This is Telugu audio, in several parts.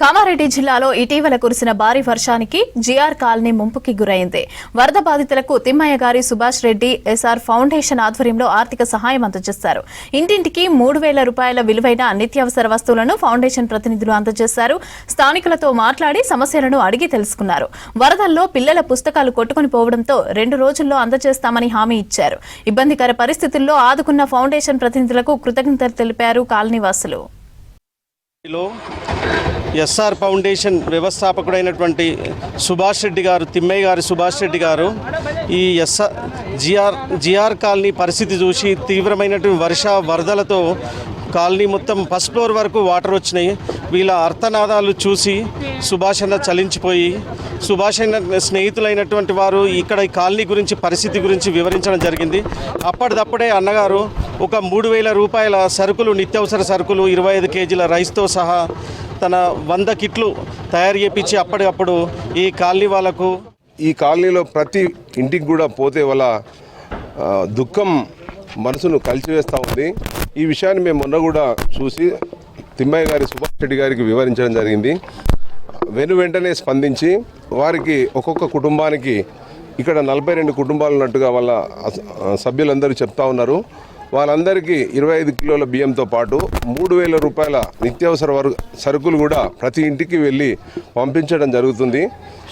కామారెడ్డి జిల్లాలో ఇటీవల కురిసిన భారీ వర్షానికి జిఆర్ కాలనీ ముంపుకి గురైంది. వరద బాధితులకు తిమ్మయ్య గారి సుభాష్ రెడ్డి ఎస్ఆర్ ఫౌండేషన్ ఆధ్వర్యంలో ఆర్థిక సహాయం అందజేశారు. ఇంటింటికి 3,000 రూపాయల విలువైన నిత్యావసర వస్తువులను ఫౌండేషన్ ప్రతినిధులు అందజేశారు. స్థానికులతో మాట్లాడి సమస్యలను అడిగి తెలుసుకున్నారు. వరదల్లో పిల్లల పుస్తకాలు కొట్టుకుని పోవడంతో 2 రోజుల్లో అందజేస్తామని హామీ ఇచ్చారు. ఇబ్బందికర పరిస్థితుల్లో ఆదుకున్న ఫౌండేషన్ ప్రతినిధులకు కృతజ్ఞతలు తెలిపారు కాలనీవాసులు. ఎస్ఆర్ ఫౌండేషన్ వ్యవస్థాపకుడైనటువంటి సుభాష్ రెడ్డి గారు, తిమ్మయ్య గారి సుభాష్ రెడ్డి గారు ఈ జిఆర్ కాలనీ పరిస్థితి చూసి తీవ్రమైనటువంటి వరదలతో కాలనీ మొత్తం ఫస్ట్ ఫ్లోర్ వరకు వాటర్ వచ్చినాయి. వీళ్ళ అర్థనాదాలు చూసి సుభాష్ అన్న చలించిపోయి, సుభాష్ అన్న స్నేహితులైనటువంటి వారు ఇక్కడ ఈ కాలనీ గురించి పరిస్థితి గురించి వివరించడం జరిగింది. అప్పటిదప్పుడే అన్నగారు ఒక 3,000 రూపాయల సరుకులు, నిత్యావసర సరుకులు 25 కేజీల రైస్తో సహా తన 100 కిట్లు తయారు చేయించి అప్పటికప్పుడు ఈ కాలనీ వాళ్ళకు, ఈ కాలనీలో ప్రతి ఇంటికి కూడా పోతే వాళ్ళ దుఃఖం మనసును కలిసివేస్తూ ఉంది. ఈ విషయాన్ని మేము మొన్న కూడా చూసి తిమ్మయ్య గారి సుభాష్ రెడ్డి గారికి వివరించడం జరిగింది. వెంటనే స్పందించి వారికి ఒక్కొక్క కుటుంబానికి, ఇక్కడ 42 కుటుంబాలు ఉన్నట్టుగా వాళ్ళ సభ్యులందరూ చెప్తా ఉన్నారు, వాళ్ళందరికీ 25 కిలోల బియ్యంతో పాటు 3,000 రూపాయల నిత్యావసర సరుకులు కూడా ప్రతి ఇంటికి వెళ్ళి పంపించడం జరుగుతుంది.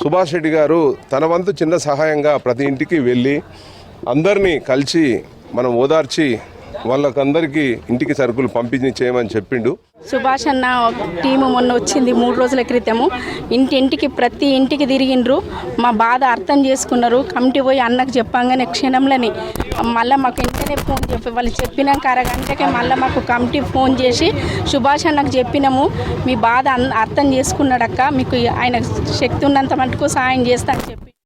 సుభాష్ రెడ్డి గారు తన వంతు చిన్న సహాయంగా ప్రతి ఇంటికి వెళ్ళి అందరినీ కలిసి మనం ఓదార్చి వాళ్ళకందరికీ ఇంటికి సరుకులు పంపిణీ చేయమని చెప్పిండు. సుభాష్ అన్న టీము మొన్న వచ్చింది 3 రోజుల క్రితము. ఇంటింటికి ప్రతి ఇంటికి తిరిగిండ్రు. మా బాధ అర్థం చేసుకున్నారు. కమిటీ పోయి అన్నకు చెప్పంగానే క్షణంలోని మళ్ళీ మాకు వెంటనే ఫోన్ వాళ్ళు చెప్పినాక అరగంటకే మళ్ళీ మాకు కమిటీ ఫోన్ చేసి సుభాష్ అన్నకు చెప్పినాము, మీ బాధ అర్థం చేసుకున్నాడక్క, మీకు ఆయన శక్తి ఉన్నంత మటుకు సాయం చేస్తా అని చెప్పి